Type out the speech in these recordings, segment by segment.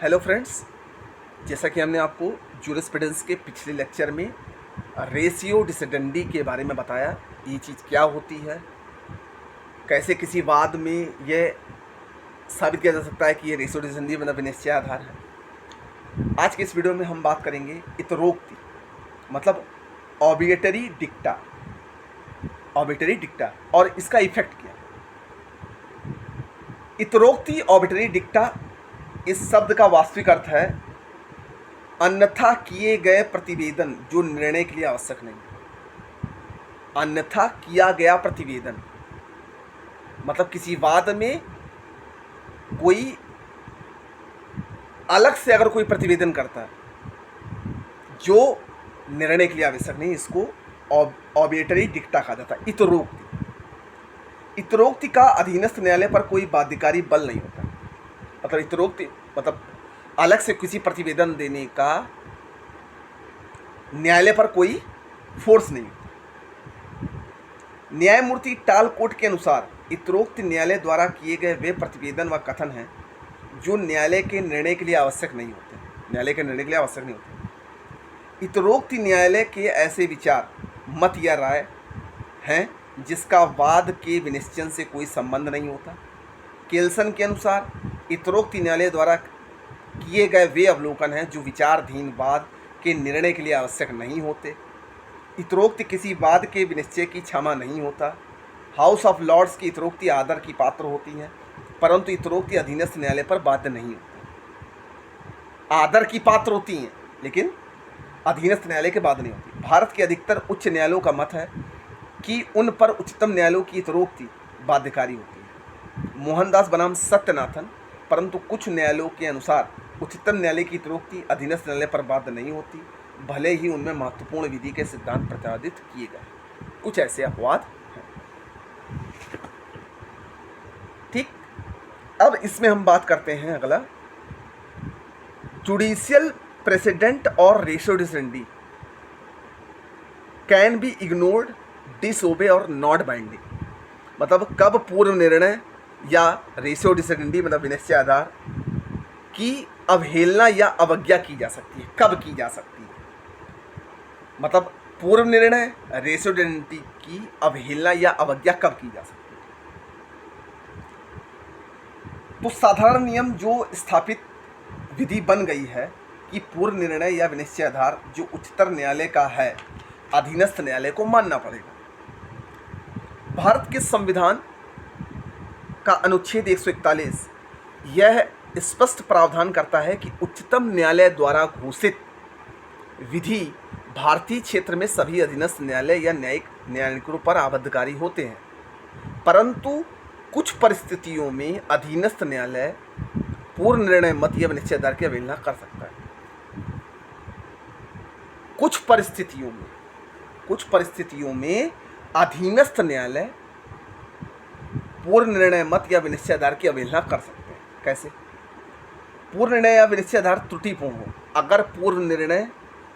Hello friends, जैसा कि हमने आपको जूरिस्प्रूडेंस के पिछले लेक्चर में रेशियो डिसेडेंडी के बारे में बताया। ये चीज़ क्या होती है, कैसे किसी वाद में यह साबित किया जा सकता है कि ये रेशियो डिसेडेंडी मतलब विनिश्चय आधार है। आज के इस वीडियो में हम बात करेंगे इतरोक्ति मतलब ऑबिएटरी डिक्टा और इसका इफेक्ट क्या। इतरोक्ति ऑबिएटरी डिक्टा इस शब्द का वास्तविक अर्थ है अन्यथा किए गए प्रतिवेदन जो निर्णय के लिए आवश्यक नहीं। अन्यथा किया गया प्रतिवेदन मतलब किसी वाद में कोई अलग से अगर कोई प्रतिवेदन करता है जो निर्णय के लिए आवश्यक नहीं, इसको ऑबिएटरी डिक्टा कहा जाता है। इतरोक्ति का अधीनस्थ न्यायालय पर कोई बाध्यकारी बल नहीं होता। मतलब इतरोक्ति मतलब अलग से किसी प्रतिवेदन देने का न्यायालय पर कोई फोर्स नहीं होता। न्यायमूर्ति टालकोट के अनुसार इतरोक्त न्यायालय द्वारा किए गए वे प्रतिवेदन व कथन हैं जो न्यायालय के निर्णय के लिए आवश्यक नहीं होते। इतरोक्त न्यायालय के ऐसे विचार, मत या राय हैं जिसका वाद के विनिश्चय से कोई संबंध नहीं होता। केल्सन के अनुसार इतरोक्त न्यायालय द्वारा किए गए वे अवलोकन हैं जो विचाराधीन वाद के निर्णय के लिए आवश्यक नहीं होते। इतरोक्त किसी वाद के विनिश्चय की क्षमा नहीं होता। हाउस ऑफ लॉर्ड्स की इतरोक्ति आदर की पात्र होती हैं, परंतु इतरोक्ति अधीनस्थ न्यायालय पर बाध्य नहीं होती। आदर की पात्र होती हैं लेकिन अधीनस्थ न्यायालय के बाध्य नहीं होती। भारत के अधिकतर उच्च न्यायालयों का मत है कि उन पर उच्चतम न्यायालयों की इतरोक्ति बाध्यकारी होती है। मोहनदास बनाम सत्यनाथन। परंतु कुछ न्यायालयों के अनुसार उच्चतम न्यायालय की इतरोक्ति अधीनस्थ न्यायालय पर बाध्य नहीं होती, भले ही उनमें महत्वपूर्ण विधि के सिद्धांत प्रतिपादित किए गए। कुछ ऐसे अपवाद हैं। ठीक, अब इसमें हम बात करते हैं अगला, जुडिशियल प्रेसिडेंट और ratio decidendi can be ignored, disobey और नॉट बाइंडिंग। मतलब कब पूर्व निर्णय या रेशियो डिसेडेंडी मतलब विनिश्चय आधार की अवहेलना या अवज्ञा की जा सकती है। कब की जा सकती है, मतलब पूर्व निर्णय रेशियो डिसेडेंडी की अवहेलना या अवज्ञा कब की जा सकती है। तो साधारण नियम जो स्थापित विधि बन गई है कि पूर्व निर्णय या विनिश्चय आधार जो उच्चतर न्यायालय का है, अधीनस्थ न्यायालय को मानना पड़ेगा। भारत के संविधान का अनुच्छेद 141 यह स्पष्ट प्रावधान करता है कि उच्चतम न्यायालय द्वारा घोषित विधि भारतीय क्षेत्र में सभी अधीनस्थ न्यायालय या न्यायिक न्यायालयों पर आबद्धकारी होते हैं, परंतु कुछ परिस्थितियों में अधीनस्थ न्यायालय पूर्व निर्णय मत या विनिश्चय आधार की अवहेलना कर सकता है। कुछ परिस्थितियों में अधीनस्थ न्यायालय पूर्व निर्णय मत या विनिश्चय आधार की अवहेलना कर सकते हैं। कैसे? पूर्व निर्णय या विनिश्चय आधार त्रुटिपूर्ण हो। अगर पूर्व निर्णय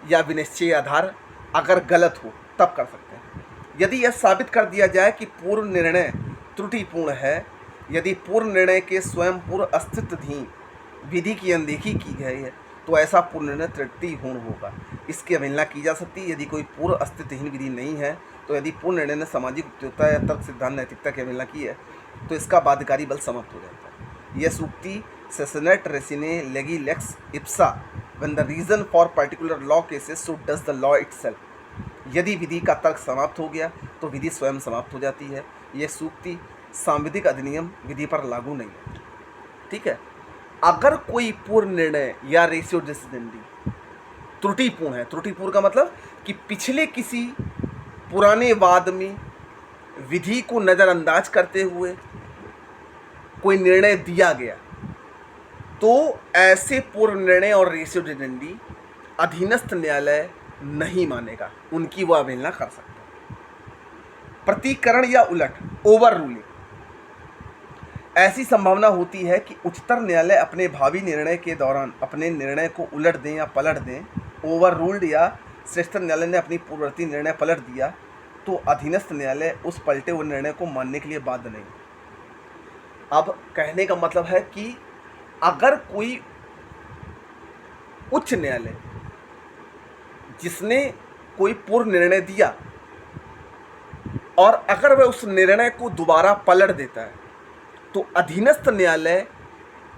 या विनिश्चय आधार अगर गलत हो तब कर सकते हैं। यदि यह साबित कर दिया जाए कि पूर्व निर्णय त्रुटिपूर्ण है, यदि पूर्व निर्णय के स्वयं पूर्व अस्तित्वहीन विधि की अनदेखी की गई है, तो ऐसा पूर्व निर्णय त्रुटिपूर्ण होगा। इसकी अवहेलना की जा सकती है यदि कोई पूर्व अस्तित्वहीन विधि नहीं है। तो यदि पूर्व निर्णय ने सामाजिक उपयोगिता या तर्क सिद्धांत नैतिकता की अवहेलना की है तो इसका बाध्यकारी बल समाप्त हो जाता है। यह सूक्ति सेसनेट रेसिने लेगी लेक्स इप्सा when the reason for particular law ceases so does the law itself. यदि विधि का तर्क समाप्त हो गया तो विधि स्वयं समाप्त हो जाती है। यह सूक्ति सांविधिक अधिनियम विधि पर लागू नहीं है। ठीक है, अगर कोई पूर्व निर्णय या रेशियो डिसेडेंडी त्रुटिपूर्ण है, त्रुटिपूर्ण का मतलब कि पिछले किसी पुराने वाद में विधि को नज़रअंदाज करते हुए कोई निर्णय दिया गया, तो ऐसे पूर्व निर्णय और रेशियो डिसेडेंडी अधीनस्थ न्यायालय नहीं मानेगा, उनकी वह अवहेलना कर सकता है। प्रतिकरण या उलट, ओवर रूलिंग, ऐसी संभावना होती है कि उच्चतर न्यायालय अपने भावी निर्णय के दौरान अपने निर्णय को उलट दें या पलट दें। ओवर रूल्ड या श्रेष्ठ न्यायालय ने अपनी पूर्ववर्ती निर्णय पलट दिया तो अधीनस्थ न्यायालय उस पलटे हुए निर्णय को मानने के लिए बाध्य नहीं। अब कहने का मतलब है कि अगर कोई उच्च न्यायालय जिसने कोई पूर्व निर्णय दिया और अगर वह उस निर्णय को दोबारा पलट देता है तो अधीनस्थ न्यायालय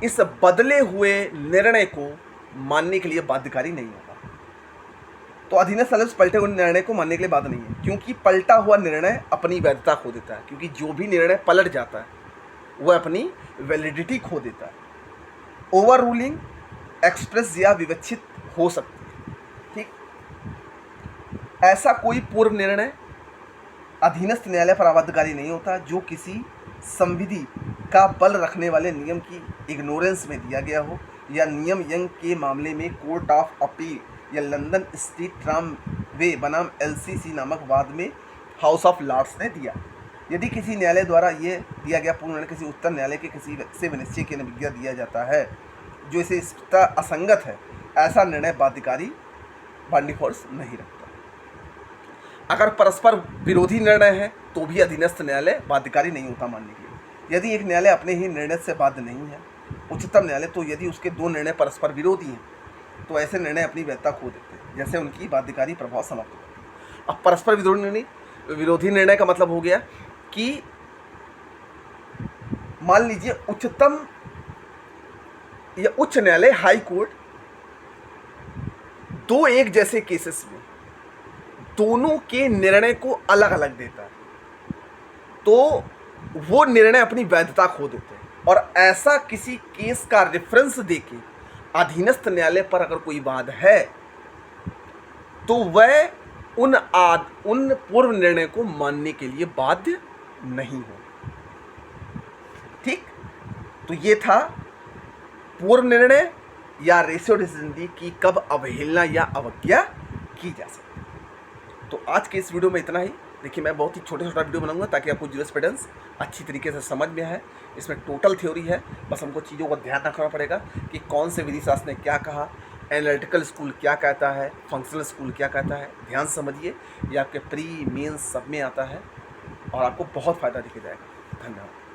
इस बदले हुए निर्णय को मानने के लिए बाध्यकारी नहीं होगा। तो अधीनस्थ न्यायालय उस पलटे हुए निर्णय को मानने के लिए बाध्य नहीं है, क्योंकि पलटा हुआ निर्णय अपनी वैधता खो देता है, क्योंकि जो भी निर्णय पलट जाता है वह अपनी वैलिडिटी खो देता है। ओवर रूलिंग एक्सप्रेस या विवक्षित हो सकती है। ठीक, ऐसा कोई पूर्व निर्णय अधीनस्थ न्यायालय पर अबाध्यकारी नहीं होता जो किसी संविधि का बल रखने वाले नियम की इग्नोरेंस में दिया गया हो, या नियम यंग के मामले में कोर्ट ऑफ अपील या लंदन स्ट्रीट ट्रामवे बनाम LCC नामक वाद में हाउस ऑफ लॉर्ड्स ने दिया। यदि किसी न्यायालय द्वारा ये दिया गया पूर्ण निर्णय किसी उत्तर न्यायालय के किसी से विनिश्चय के अभिज्ञा दिया जाता है जो इसे स्पष्टता असंगत है, ऐसा निर्णय बाध्यकारी बाइंडिंग फोर्स नहीं रखता। अगर परस्पर विरोधी निर्णय है तो भी अधीनस्थ न्यायालय बाध्यकारी नहीं होता मानने के लिए। यदि एक न्यायालय अपने ही निर्णय से बाध्य नहीं है, उच्चतम न्यायालय, तो यदि उसके दो निर्णय परस्पर विरोधी हैं तो ऐसे निर्णय अपनी वैधता खो देते हैं, जैसे उनकी बाध्यकारी प्रभाव समाप्त हो जाती है। अब परस्पर विरोधी निर्णय का मतलब हो गया कि मान लीजिए उच्चतम या उच्च न्यायालय हाई कोर्ट दो एक जैसे केसेस में दोनों के निर्णय को अलग अलग देता है, तो वो निर्णय अपनी वैधता खो देते हैं। और ऐसा किसी केस का रेफरेंस देके अधीनस्थ न्यायालय पर अगर कोई वाद है तो वह उन पूर्व निर्णय को मानने के लिए बाध्य नहीं हो। ठीक, तो ये था पूर्व निर्णय या रेशियो डिसीजन की कब अवहेलना या अवज्ञा की जा सकती है। तो आज के इस वीडियो में इतना ही। देखिए, मैं बहुत ही छोटा वीडियो बनाऊंगा ताकि आपको जूरिस्प्रूडेंस अच्छी तरीके से समझ में आए। इसमें टोटल थ्योरी है, बस हमको चीज़ों का ध्यान रखना पड़ेगा कि कौन से विधि शास्त्र ने क्या कहा, एनालिटिकल स्कूल क्या कहता है, फंक्शनल स्कूल क्या कहता है। ध्यान समझिए, ये आपके प्री मेंस सब में आता है और आपको बहुत फ़ायदा दिख जाएगा। धन्यवाद।